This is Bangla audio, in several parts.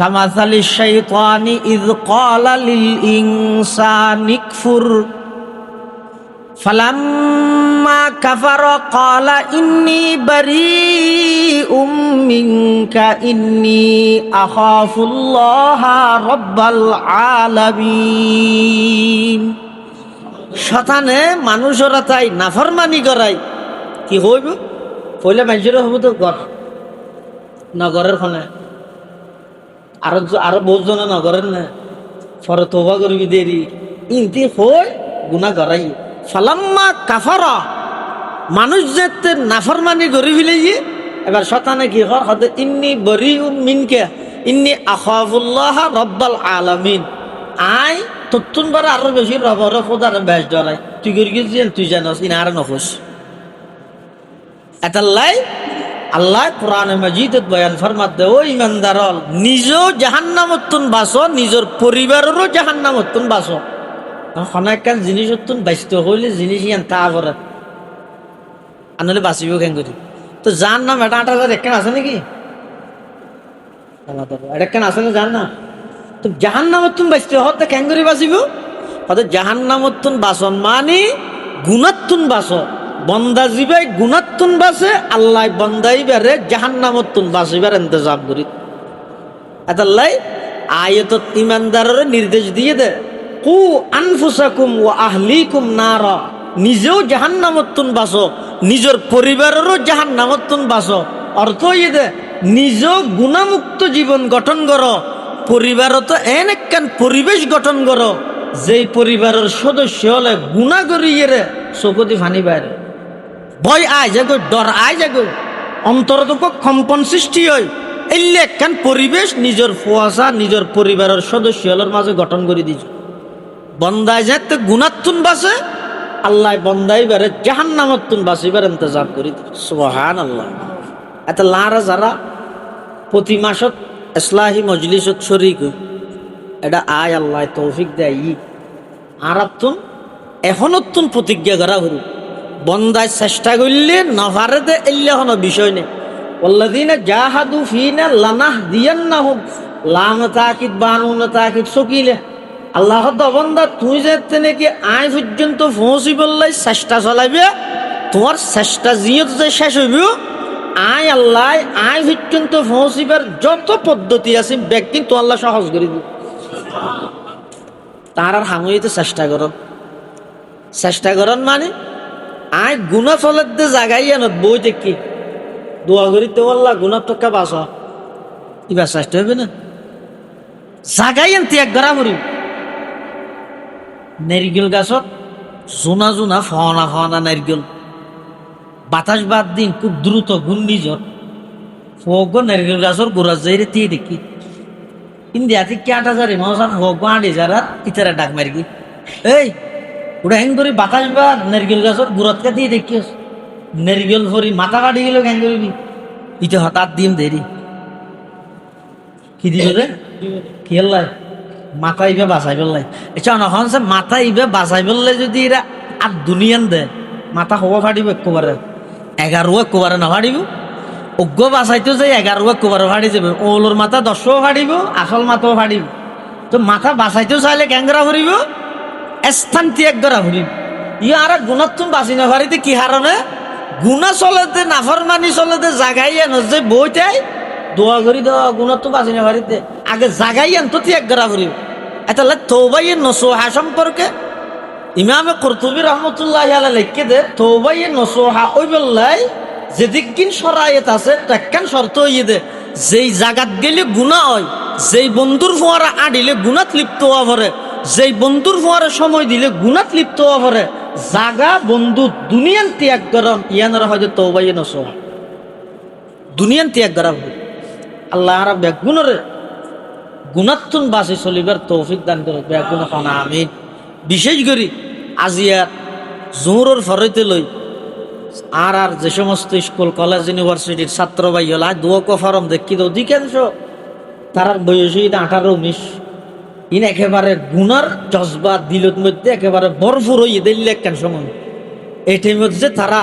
কামাসালিশ শাইতানি ইয ক্বালা লিল ইনসানি কফুর ফালাম্মা কাফারা ক্বালা ইন্নী বারীউম মিনকা ইন্নী আখাফুল্লাহা রাব্বাল আলামিন। শয়তানে মানুষরা তাই নাফরমানি করায় কি হইব, পয়লা মানুষের হবো তো ঘর নগরের খনে আরো বহুত জন নগরের না ফরে তোবা করবি দেরি ইনতি হই গুনাহ করাই। ফালাম্মা কাফারা মানুষ যেতে নাফরমানি করি ফেলেছি, এবার শয়তানে কি হয় হতে ইন্নী বরিউম মিনকা ইন্নী আখাফুল্লাহ রাব্বাল আলামিন। আই তত্তুন বার আরো বেশি রবর খোদার বেশ ডরাই তুই করি গেছিস তুই জানোস ইন আর নখোস এতাল্লাই আল্লাহ কোরআনে মাজিদত বয়ান ফরমাতে ও ইমানদারল নিজেও জাহান্নামতুন বাসো নিজের পরিবারেরও জাহান্নামতুন বাসো। অনেকখান জিনিস বাঁচতে হইলে জিনিস ইয়ান তা করে আনলে বাঁচিব কেন করি তো জান নাম এটা 8,000 একখান আছে নাকি একখান আছে না জান না তো জাহান্নামতুন বাঁচতে হতে কেন করে বাঁচিব হতে জাহান্নামতুন বাসন মানে গুণাত্তুন বাসো বন্দা জিবাই গুণাত্তুন বাসে আল্লাহ বন্দাই বারে জাহান্নামতুন বাসিবার ইন্তজাম করি। এতাল্লাই আয়াতত ইমানদারের নির্দেশ দিয়ে দে কু আনফুসাকুম ওয়া আহলিকুম নারা, নিজেও জাহান্নামতুন বাসো নিজের পরিবারেরও জাহান্নামতুন বাসো। অর্থ ইয়ে দে নিজেও গুণামুক্ত জীবন গঠন করো, পরিবারত এন একখান পরিবেশ গঠন করো যেই পরিবারের সদস্য হলে গুণা করিয়ে রে চকুতি ফানি বাইরে ভয় আয় যাগো ডর আয় যাগো অন্তরত কম্পন সৃষ্টি হয়। এলে একখান পরিবেশ নিজের ফুয়াশা নিজের পরিবারের সদস্য হলের মাঝে গঠন করে দিয়েছে। বন্দায় যাতে গুণাত্তুন বাসে আল্লাহ বন্দাই বারে জাহান্নামতুন বাসিবার ইন্তজাম করি দিই। সুবহানাল্লাহ। এত লারা যারা প্রতি মাসত ইসলাহি মজলিসত শরীক এটা আয় আল্লাহ তৌফিক দেয় আর এখনতুন প্রতিজ্ঞা করা হল বন্দায় চেষ্টা করলে নভারে দে এলে হন বিষয় নেই। ওয়াল্লাযীনা জাহাদু ফীনা লানাহদিয়ান্নাহুম লাম তাকিদ বানুন তাকিদ সকিলে আল্লাহ তো বন্দা তুই যেতে নাকি আয় পর্যন্ত পৌঁছি বললাই চেষ্টা চলাইবে তোমার চেষ্টা জিয়ত যে শেষ হইব আয় আল্লাহ আয় পর্যন্ত পৌঁছিবার যত পদ্ধতি আছে ব্যক্তি তো আল্লাহ সহজ করে দিব। তার আর হাঙইতে চেষ্টা করন মানে আয় গুণা চলের দে জাগাই আনত বই দেখি দোয়া করিতে আল্লাহ গুণার টকা বাস এবার চেষ্টা হবে না জাগাই আনতে এক গড়া মরিম নারিকেল গাছত জোনা জোনা ফনা ফনা নারিকেল বাতাস বাদ দিন খুব দ্রুত ঘূর্ণিঝড় ফোগ নারিকেল গাছর গোড়া যাই রে তে দেখি ইন্ডিয়াতে কি 8,000 মশান ফোগ 8,000 আর ইতারা ডাক মারি কি এই ওটা হ্যাং করে বাতাস বাদ নারিকেল গাছর গোড়াতকে দিয়ে দেখিস নারিকেল ভরি মাথা কাটি গেল হ্যাং করবি ইতে হঠাৎ দিম দেরি কি দিল রে কি আল্লাহ মাথা ইবে বাঁচাই পেলাই এটা নখন সে মাথা ইবে বাঁচাই পেলাই যদি এরা আর দুনিয়ান দে মাথা হবা ফাটিব একবারে 11 একবারে না ফাটিব অজ্ঞ বাঁচাইতো যে 11 একবারে ফাটি যাবে ওলোর মাথা 10ও ফাটিব আসল মাথাও ফাটিব তো মাথা বাঁচাইতেও চাইলে ক্যাংরা ফুরিব স্থান ত্যাগ করা ফুরিব ই আর গুণাত্তুন বাঁচি না ফারিতে কি হারণে গুণা চলেতে নাফরমানি চলেতে জাগাই আন যে বইটাই দোয়া করি দেওয়া গুণাত্তুন বাঁচি না ফারিতে আগে জাগাই আন তো ত্যাগ করা ফুরিব। এটা তওবায়ে নসুহা সম্পর্কে ইমামে কুরতুবী রাহমাতুল্লাহি আলাইহি লিখে দে তওবায়ে নসুহা ওই বললাই যেদিকিন শরায়ত আছে তাক্কান শর্ত হইয়ে দে যেই জাগাত গেলে গুনাহ হয় যেই বন্ধুর ফোয়ারা আডিলে গুনাত লিপ্ত হওয়া পরে যেই বন্ধুর ফোয়ারা সময় দিলে গুনাত লিপ্ত হওয়া পরে জাগা বন্ধু দুনিয়ান ত্যাগ করন ইয়ানরা হয়তো তওবায়ে নসুহা দুনিয়ান ত্যাগ করা আল্লাহ আর বেগুনরে গুণাত্তুন বাসে চলিবার তৌফিক দান করে বেগুন খানা আমিন। বিশেষ করে আজিয়ার জোহরের ফরইতে লই আর যে সমস্ত স্কুল কলেজ ইউনিভার্সিটির ছাত্র ভাই হল দোয়া কফারম দেখি তো অধিকাংশ তার বয়স 18-19 ইন একেবারে গুনার জজবা দিলত মধ্যে একেবারে ভরপুর হইয়ে দিল একখান সময় এটির মধ্যে তারা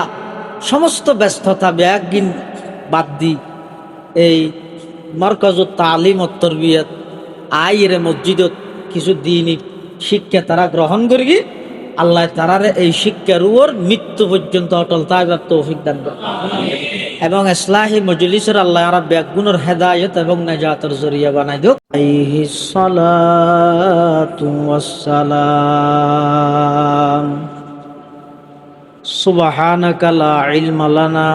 সমস্ত ব্যস্ততা ব্যাগিন বাদ দি এই মারকাজুত তালিম ও তরবিয়ত আইরে মসজিদত কিছু দিনই শিক্ষা তারা গ্রহণ করি আল্লাহ তারারে এই শিক্ষার উপর মৃত্যু পর্যন্ত অটল থাকবার তৌফিক দান করে এবং ইসলাহি মজলিসের আল্লাহ আর ব্যাগুনের হেদায়েত এবং নাজাতের জরিয়া বানাই দিও আলাইহিস সালাতু ওয়াস সালাম সুবহানাকা লা ইলমা লানা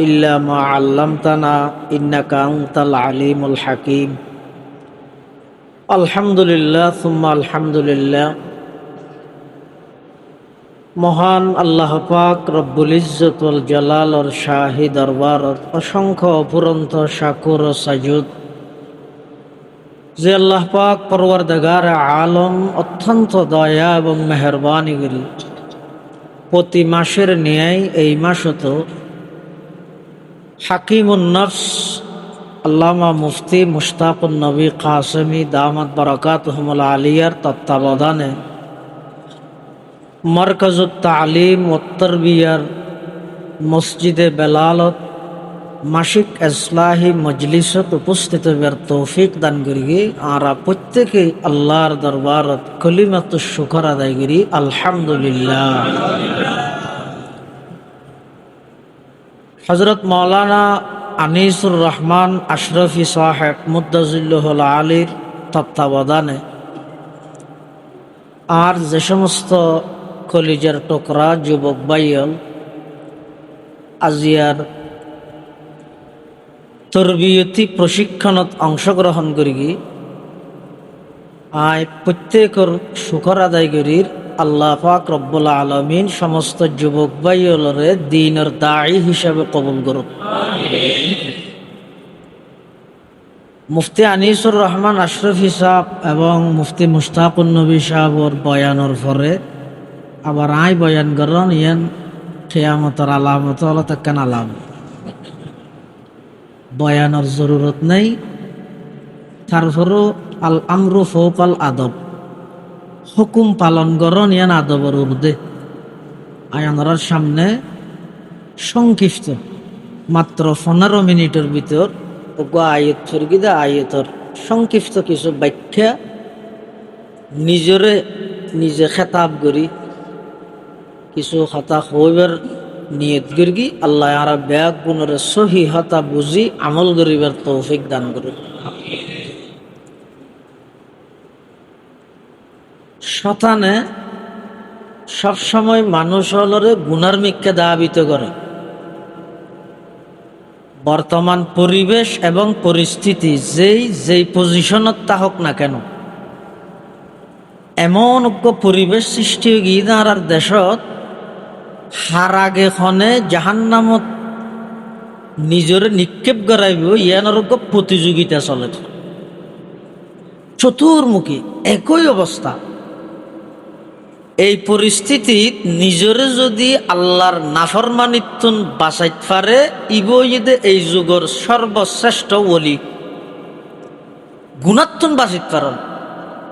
ইল্লা মা আল্লামতানা ইন্নাকা আনতাল আলিমুল হাকিম আলহামদুলিল্লাহ সুম্মা আলহামদুলিল্লাহ। মহান আল্লাহ পাক রব্বুল ইজ্জত ওয়াল জালালর শাহী দরবারত অসংখ্য অপুরন্ত শাকুর ও সাজুদ যে আল্লাহ পাক পরওয়ারদিগার আলম অত্যন্ত দয়া এবং মেহেরবানি করি প্রতি মাসের ন্যায় এই মাসত হাকিমুন নফস আল্লামা মুফতি মুশতাকুন নবী কাসেমি দামাত বারাকাতুহুমুল আলিয়ার তত্ত্বাবধানে মারকাজুত তালিম ও তরবিয়ার মসজিদে বেলালত মাসিক ইসলাহি মজলিসত উপস্থিত হবার তৌফিক দান করি আর প্রত্যেকে আল্লাহর দরবারত কলিমাতুশ শুকর আদায় করি আলহামদুলিল্লাহ। হযরত মাওলানা আনিসুর রহমান আশরাফি সাহেব মুদ্দাজিল্লাহুল আলীর তত্ত্বাবধানে আর যে সমস্ত কলিজার টুকরা যুবক ভাইয়ল আজিয়ার তরবিয়তি প্রশিক্ষণত অংশগ্রহণ করি আয় প্রত্যেকর শুকর আদায় করির আল্লাহ পাক রব্বুল আলামিন সমস্ত যুবক ভাইয়লরে দ্বীনের দায়ী হিসাবে কবুল করুক। মুফতি আনিসুর রহমান আশরাফি সাহেব এবং মুফতি মুশতাকুন নবী সাহেবর বয়ানের পরে আবার আই বয়ান করন ইয়ান কিয়ামতের আলামত হলো তাকান আলাম বয়ানের জরুরত নেই তারপরও আল আমরু ফৌকাল আদব হুকুম পালন করন ইয়ান আদবের ঊর্ধ্বে আয়ানরার সামনে সংক্ষিপ্ত মাত্র 15 মিনিটের ভিতর আয়াত ফরগিদা আয়াতর সংক্ষিপ্ত কিছু ব্যাখ্যা নিজে খেতাব করি কিছু হতা হইবার নিয়ত করি আল্লাহ আর ব্যাগ গুণের সহি হতা বুঝি আমল করিবার তৌফিক দান করুন। শতানে সবসময় মানুষ হলরে গুনার মিথ্যা দাবিত করে। বর্তমান পরিবেশ এবং পরিস্থিতি যেই পজিশনত থাকুক না কেন এমন পরিবেশ সৃষ্টি হয়ে গিয়ে আর দেশত হার আগে খনে জাহান্নামত নিজের নিক্ষেপ করাইব ইয়ানোর প্রতিযোগিতা চলে চতুর্মুখী একই অবস্থা। এই পরিস্থিতিত নিজরে যদি আল্লাহর নাফরমানিত্তুন বাঁচাইত পারে ইবইদে এই যুগর সর্বশ্রেষ্ঠ ওলি গুণাত্তুন বাঁচিত পারেন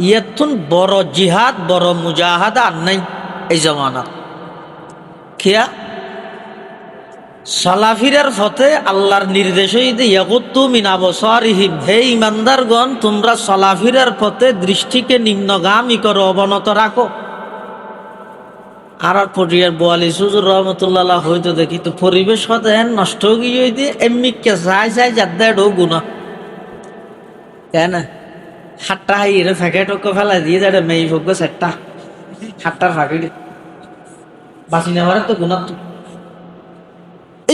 ইয়াতুন বড় জিহাদ বড় মুজাহাদা আর নাই এই জমানাত খেয়া সালাফিরার ফতে আল্লাহর নির্দেশে ইয়াকুত্তু মিন আবসারিহিম হে ইমানদারগণ তোমরা সালাফিরার ফতে দৃষ্টিকে নিম্নগামী করো অবনত রাখো। আর পরিয়ার বোয়ালি সুজুর রহমতুল্লাহ হয়তো দেখি তো পরিবেশ হতে নষ্ট গিয়ে দিয়ে এমনি কে চাই যাদের গুণা কেন হাটটা হাই এর ফেঁকে টোকে ফেলা দিয়ে যাবে মেয়ে ভোগ্য সেটটা হাটটার ফাঁকি বাঁচি নেওয়ার তো গুণা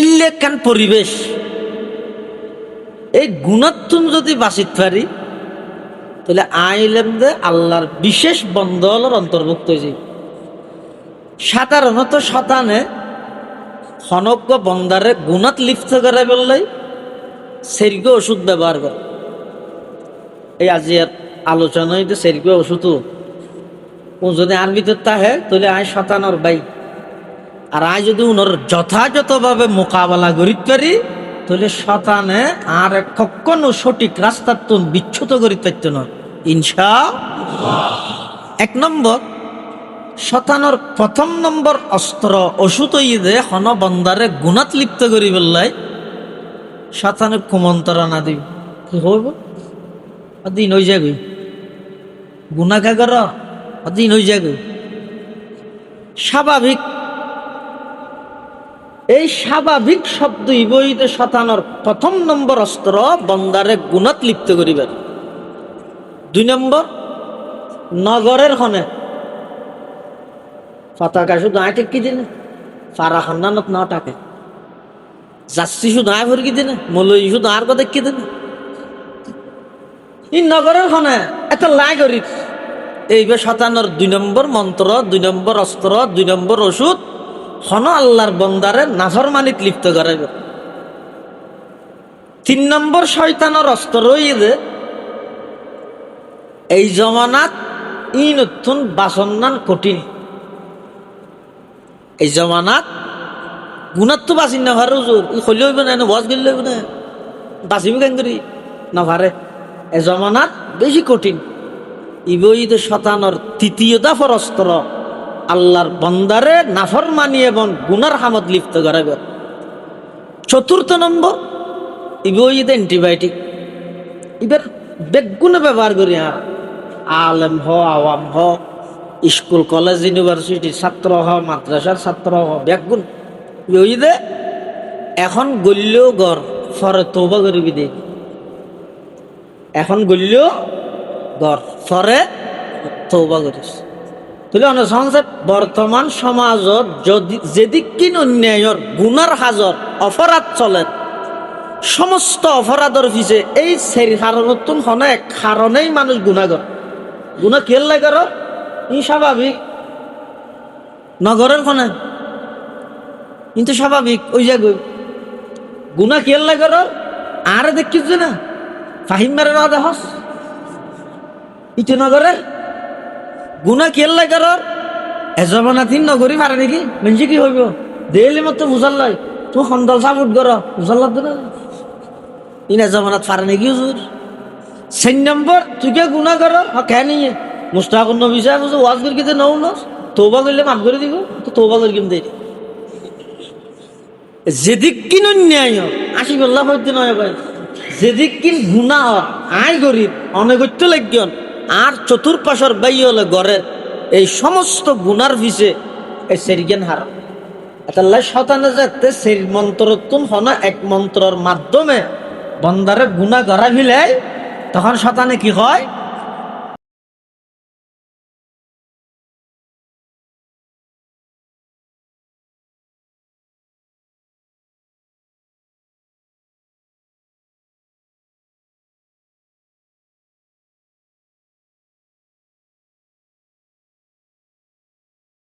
ইলেকান পরিবেশ এই গুণাত্তুন যদি বাঁচিত পারি তাহলে আইলেম দে আল্লাহর বিশেষ বন্ধলের অন্তর্ভুক্ত হয়েছে। সাধারণত শতানে খনজ্ঞ বন্দারে গুণাত লিপ্ত করে বললে সেরগ ওষুধ ব্যবহার করে। এই আজি আলোচনা হইতে সেরগ ওষুধ ও যদি আর ভিতর তাহে তাহলে আয় শতানোর বাই আর আয় যদি উনার যথাযথভাবে মোকাবেলা করিতে পারি তাহলে শতানে আর কখনো সঠিক রাস্তার তো বিচ্ছুত করিতে পারত না ইনশাআল্লাহ। 1 নম্বর শতানোর প্রথম নম্বর অস্ত্র ওষুধ দে হন বন্দারে গুণাত লিপ্ত করি বললাই শতানে কুমন্ত্রণা দিব কি হইব দিন হয়ে যাবে গুনা খা কর দিন হয়ে যাবে স্বাভাবিক এই স্বাভাবিক শব্দ ইবইতে শতানোর প্রথম নম্বর অস্ত্র বন্দারে গুণাত লিপ্ত করিবার। 2 নম্বর নগরের হনে পতাকা শুধু আয় টেকি দিনে ফারা খান্নানত না টাকে যাচ্ছি শুধু আয় ভরকি দিনে মলই শুধু আর কথা দেখি দিনে এই নগরের হনে এত লাই করি এইবার শতানোর 2 নম্বর মন্ত্র 2 নম্বর অস্ত্র 2 নম্বর ওষুধ হন আল্লাহর বন্দারে নাফরমানিত লিপ্ত করাইবে। 3 নম্বর শয়তানের অস্ত্র যে এই জমানাত ই নতুন বাসন্নান কঠিন এই জমানাত গুণাত তো বাঁচিন না ভারে হুজুর ই খলি হইব না বস গেলে হইব না বাঁচিব কেন করি না ভারে এ জমানাত বেশি কঠিন ইবইতে শতানোর 3য় দফার অস্ত্র আল্লাহর বন্দারে নাফরমানি এবং গুনার হামদ লিপ্ত করাবে। 4র্থ নম্বর ইবইতে অ্যান্টিবায়োটিক এবার বেগুনে ব্যবহার করি আর আলেম হ আওয়াম হ স্কুল কলেজ ইউনিভার্সিটির ছাত্র হ মাদ্রাসার ছাত্র হ বেগুন ইবইতে এখন গল্যও গড় ফরে তওবা করিবি দে এখন গল্যও গড় ফরে তওবা করিস তুলে অনুসংসদ বর্তমান সমাজত যদি যেদিকিন অন্যায়র গুনার হাজর অপরাধ চলে সমস্ত অপরাধের পিছে এই সেই কারণতন হনে এক কারণেই মানুষ গুণাগর গুণা কেল্লাই কর ই স্বাভাবিক নগরের হনে কিন্তু স্বাভাবিক ওই জায়গায় গুণা কেল্লাই কর আর দেখিস না ফাহিম মেরে না দেহস ইতি নগরের গুনা কেল্লাই করার এজমানাথিন নগরী পারে নাকি মেনছি কি হইব দেলি মতো বুঝাল লাই তো সন্দাল সাপোর্ট কর বুঝাল লাগতো না ইন এজমানাত পারে নাকি হুজুর। 4 নম্বর তুই কে গুনা কর কেন নিয়ে মুস্তাকুন নবী সাহেব ওয়াজ করি কিন্তু নও নস তওবা করলে মাফ করে দিব তো তওবা করি কেম দেই যেদিক কিন অন্যায় আসি বললাম হইতে নয় ভাই যেদিক কিন গুনা আয় গরিব অনেকত্য লাগিয়ন আর চতুর্পাশর বাইয়ে হলে গড়ের এই সমস্ত গুনার ভিসে এই সেরিজ্ঞান হার আল্লাহ শতানে যাতে সেই মন্ত্রতুন হন এক মন্ত্রর মাধ্যমে বন্দারে গুনা করা ভিলে তখন শতানে কি হয়